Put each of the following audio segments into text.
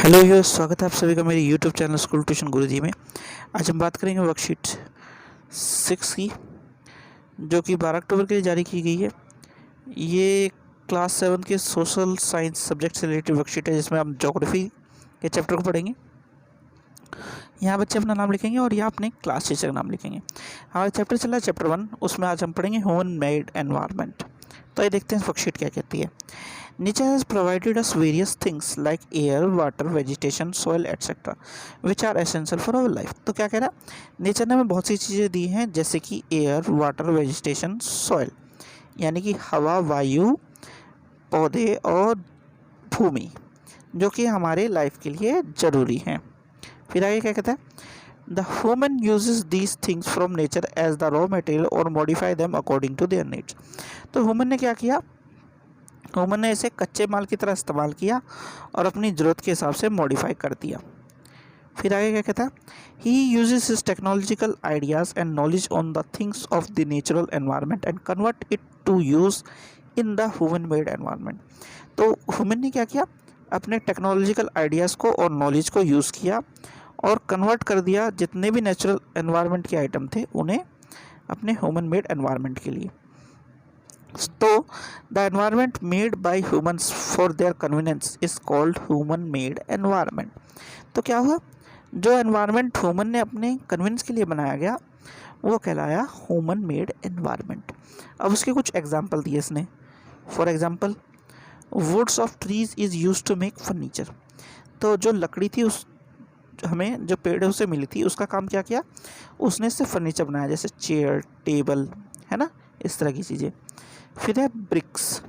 Hello your स्वागत है आप सभी का मेरे यूट्यूब चैनल स्कूल ट्यूशन गुरुजी में। आज हम बात करेंगे वर्कशीट 6 की, जो कि 12 अक्टूबर के लिए जारी की गई है। ये क्लास 7 के सोशल साइंस सब्जेक्ट से रिलेटेड वर्कशीट है, जिसमें हम ज्योग्राफी के चैप्टर को पढ़ेंगे। यहाँ बच्चे अपना नाम लिखेंगे और यहाँ अपने क्लास टीचर का नाम लिखेंगे। हमारा चैप्टर चल रहा है चैप्टर 1, उसमें आज हम पढ़ेंगे ह्यूमन मेड एनवायरनमेंट। तो ये देखते हैं वर्कशीट क्या कहती है। Nature has provided us various things like air, water, vegetation, soil, etc. which are essential for our life। तो क्या कह रहा है, नेचर ने हमें बहुत सी चीज़ें दी हैं, जैसे कि एयर, वाटर, वेजिटेशन, सॉइल, यानी कि हवा, वायु, पौधे और भूमि, जो कि हमारे लाइफ के लिए ज़रूरी हैं। फिर आगे क्या कहता है, the human uses these things from nature as the raw material और modify them according to their needs. तो ह्यूमन ने क्या किया, ह्यूमन ने इसे कच्चे माल की तरह इस्तेमाल किया और अपनी ज़रूरत के हिसाब से मॉडिफाई कर दिया। फिर आगे क्या कहता है, he uses his technological ideas and knowledge on the things of the natural environment and convert it to use in the human made environment. तो ह्यूमन ने क्या किया, अपने टेक्नोलॉजिकल आइडियाज़ को और नॉलेज को यूज़ किया और कन्वर्ट कर दिया जितने भी नेचुरल एनवायरनमेंट के आइटम थे उन्हें अपने ह्यूमन मेड एनवायरनमेंट के लिए। तो the environment made by humans for their convenience is called human made environment. तो क्या हुआ, जो एनवायरनमेंट ह्यूमन ने अपने कन्वीनियंस के लिए बनाया गया वो कहलाया ह्यूमन मेड एनवायरनमेंट। अब उसके कुछ एग्जांपल दिए इसने। For example, woods of trees is use to make furniture. तो जो लकड़ी थी उस हमें जो पेड़ों से मिली थी उसका काम क्या किया, उसने इससे फर्नीचर बनाया, जैसे चेयर, टेबल, है ना, इस तरह की चीज़ें। फिर है ब्रिक्स,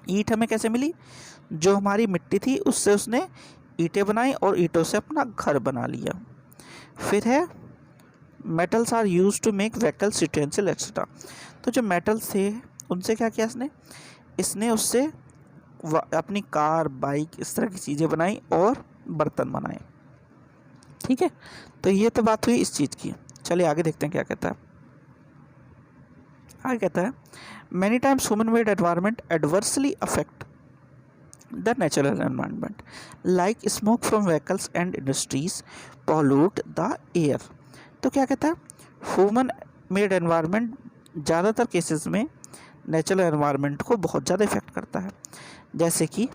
ईंट हमें कैसे मिली, जो हमारी मिट्टी थी उससे उसने ईंटें बनाई और ईंटों से अपना घर बना लिया। फिर है metals are use to make vehicles, utensil etcetera. तो जो मेटल्स थे उनसे क्या किया इसने उससे अपनी कार, बाइक, इस तरह की चीज़ें बनाई और बर्तन बनाए। ठीक है, तो ये तो बात हुई इस चीज़ की। चलिए आगे देखते हैं क्या कहता है। आगे कहता है, many times human made environment adversely affect the natural environment like smoke from vehicles and industries pollute the air. तो क्या कहता है, ह्यूमन मेड एनवायरनमेंट ज़्यादातर केसेस में नेचुरल एनवायरनमेंट को बहुत ज़्यादा इफेक्ट करता है, जैसे कि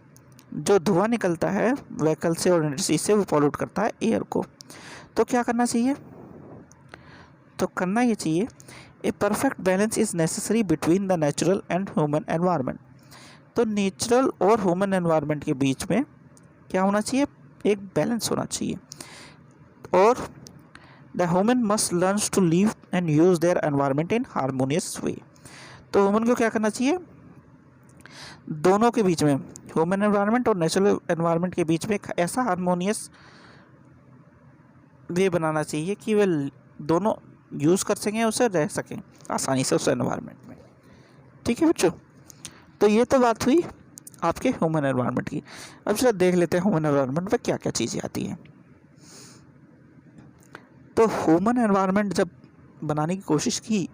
जो धुआं निकलता है व्हीकल से और इंडस्ट्री से वो पॉल्यूट करता है एयर को। तो क्या करना चाहिए, तो करना ये चाहिए, a perfect balance is necessary between the natural and human environment. तो नेचुरल और ह्यूमन एनवायरनमेंट के बीच में क्या होना चाहिए, एक बैलेंस होना चाहिए। और the human must learns to live and use their environment in harmonious way. तो ह्यूमन को क्या करना चाहिए, दोनों के बीच में, ह्यूमन एनवायरनमेंट और नेचुरल एनवायरनमेंट के बीच में एक ऐसा हारमोनियस वे बनाना चाहिए कि वे दोनों यूज़ कर सकें, उसे रह सकें आसानी से उस एनवायरनमेंट में। ठीक है बच्चों, तो ये तो बात हुई आपके ह्यूमन एनवायरनमेंट की। अब चलो देख लेते हैं ह्यूमन एनवायरनमेंट में क्या क्या चीज़ें आती हैं। तो ह्यूमन एनवायरनमेंट जब बनाने की कोशिश की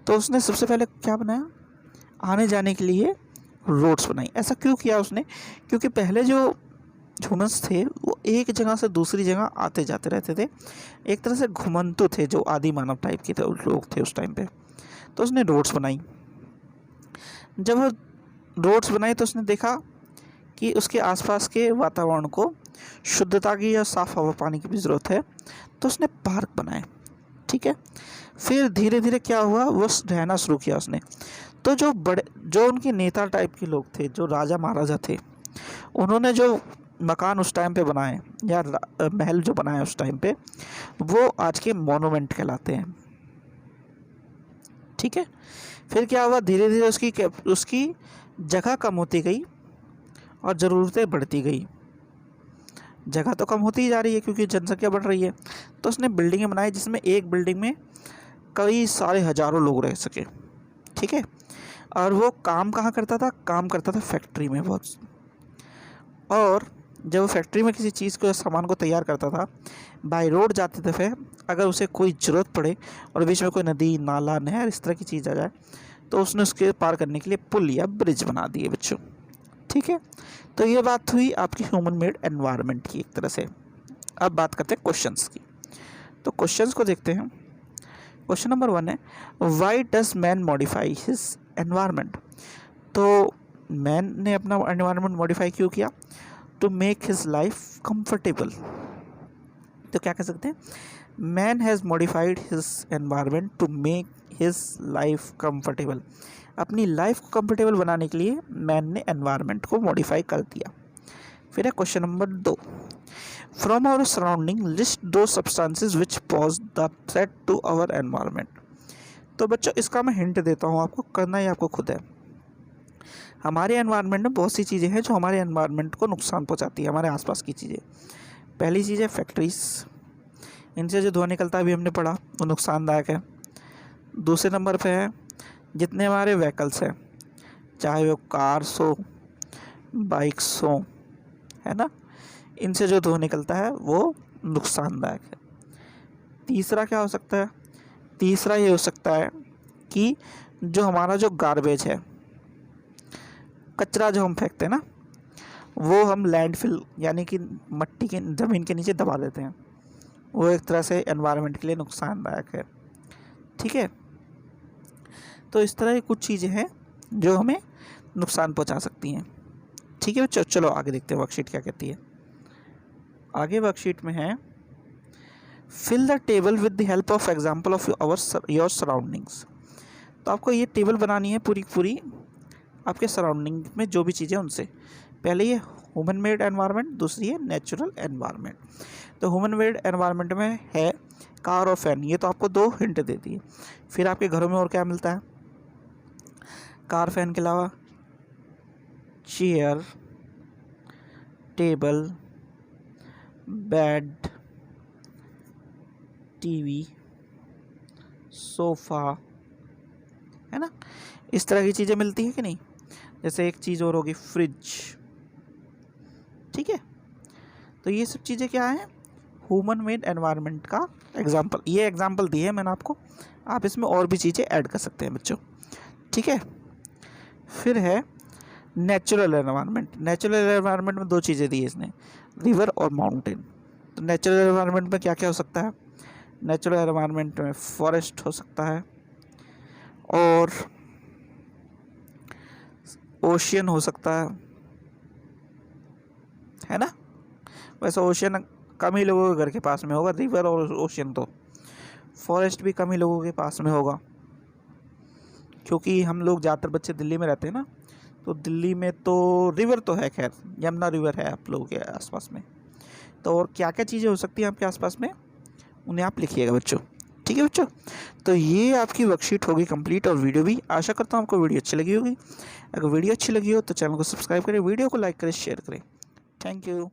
तो उसने सबसे पहले क्या बनाया, आने जाने के लिए रोड्स बनाई। ऐसा क्यों किया उसने, क्योंकि पहले जो ह्यूमंस थे वो एक जगह से दूसरी जगह आते जाते रहते थे, एक तरह से घुमंतु थे, जो आदि मानव टाइप के थे लोग थे उस टाइम पे। तो उसने रोड्स बनाई। जब वो रोड्स बनाई तो उसने देखा कि उसके आसपास के वातावरण को शुद्धता की या साफ हवा पानी की भी ज़रूरत है, तो उसने पार्क बनाए। ठीक है, फिर धीरे धीरे क्या हुआ, वो रहना शुरू किया उसने। तो जो उनके नेता टाइप के लोग थे, जो राजा महाराजा थे, उन्होंने जो मकान उस टाइम पे बनाए या महल जो बनाए उस टाइम पे, वो आज के मोनूमेंट कहलाते हैं। ठीक है, फिर क्या हुआ, धीरे धीरे उसकी जगह कम होती गई और ज़रूरतें बढ़ती गई। जगह तो कम होती ही जा रही है क्योंकि जनसंख्या बढ़ रही है। तो उसने बिल्डिंगें बनाई जिसमें एक बिल्डिंग में कई सारे हज़ारों लोग रह सके। ठीक है, और वो काम कहाँ करता था, काम करता था फैक्ट्री में बहुत। और जब वो फैक्ट्री में किसी चीज़ को, सामान को तैयार करता था, बाय रोड जाते थे, फिर अगर उसे कोई ज़रूरत पड़े और बीच में कोई नदी, नाला, नहर, इस तरह की चीज़ आ जाए, तो उसने उसके पार करने के लिए पुल या ब्रिज बना दिए बच्चों। ठीक है, तो ये बात हुई आपकी ह्यूमन मेड एनवायरनमेंट की एक तरह से। अब बात करते हैं क्वेश्चंस की। तो क्वेश्चंस को देखते हैं। क्वेश्चन नंबर 1 है, why does man modify his environment. तो मैन ने अपना एनवायरनमेंट मॉडिफाई क्यों किया? To make his life comfortable. तो क्या कह सकते हैं, man has modified his environment to make his life comfortable. अपनी लाइफ को कंफर्टेबल बनाने के लिए मैन ने एनवायरनमेंट को मॉडिफाई कर दिया। फिर है question number 2, from our surrounding list दो substances which pose the threat to our environment. तो बच्चों इसका मैं हिंट देता हूँ, आपको करना ही आपको खुद है। हमारे एनवायरनमेंट में बहुत सी चीज़ें हैं जो हमारे एनवायरनमेंट को नुकसान पहुँचाती है, हमारे आसपास की चीज़ें। पहली चीज़ है फैक्ट्रीज, इनसे जो धुआं निकलता है अभी हमने पढ़ा वो नुकसानदायक है। दूसरे नंबर पे है जितने हमारे व्हीकल्स हैं, चाहे वो कार्स हो, बाइक्स हो, है ना, इनसे जो धुआं निकलता है वो नुकसानदायक है। तीसरा क्या हो सकता है? तीसरा ये हो सकता है कि जो हमारा जो गार्बेज है, कचरा जो हम फेंकते हैं ना, वो हम लैंडफिल यानी कि मट्टी के ज़मीन के नीचे दबा देते हैं, वो एक तरह से एनवायरनमेंट के लिए नुकसानदायक है। ठीक है, तो इस तरह की कुछ चीज़ें हैं जो हमें नुकसान पहुंचा सकती हैं। ठीक है बच्चों, चलो आगे देखते हैं वर्कशीट क्या कहती है। आगे वर्कशीट में है, fill the table with the help of example of your surroundings. तो आपको ये टेबल बनानी है पूरी आपके सराउंडिंग में जो भी चीज़ें उनसे। पहले ये ह्यूमन मेड एनवायरनमेंट, दूसरी है नेचुरल एनवायरनमेंट। तो ह्यूमन मेड एनवायरनमेंट में है कार और फैन, ये तो आपको 2 हिंट देती है। फिर आपके घरों में और क्या मिलता है? कार फैन के अलावा chair, table, bed, TV, sofa, है ना, इस तरह की चीज़ें मिलती हैं कि नहीं। जैसे एक चीज़ और होगी फ्रिज। ठीक है, तो ये सब चीज़ें क्या हैं? ह्यूमन मेड एनवायरनमेंट का एग्जाम्पल। ये एग्जाम्पल दिए हैं मैंने आपको, आप इसमें और भी चीज़ें ऐड कर सकते हैं बच्चों। ठीक है, फिर है नेचुरल एनवायरनमेंट। नेचुरल एनवायरनमेंट में 2 चीज़ें दी है इसने, रिवर और माउंटेन। तो नेचुरल एनवायरनमेंट में क्या क्या हो सकता है? नेचुरल एनवायरनमेंट में फॉरेस्ट हो सकता है और ओशियन हो सकता है ना। वैसे ओशियन कम ही लोगों के घर के पास में होगा, रिवर और ओशियन तो। फॉरेस्ट भी कम ही लोगों के पास में होगा, क्योंकि हम लोग ज़्यादातर बच्चे दिल्ली में रहते हैं ना, तो दिल्ली में तो रिवर तो है, खैर यमुना रिवर है आप लोगों के आसपास में। तो और क्या क्या चीज़ें हो सकती हैं आपके आसपास में, उन्हें आप लिखिएगा बच्चों। ठीक है बच्चों, तो ये आपकी वर्कशीट होगी कंप्लीट, और वीडियो भी। आशा करता हूँ आपको वीडियो अच्छी लगी होगी। अगर वीडियो अच्छी लगी हो तो चैनल को सब्सक्राइब करें, वीडियो को लाइक करें, शेयर करें। Thank you.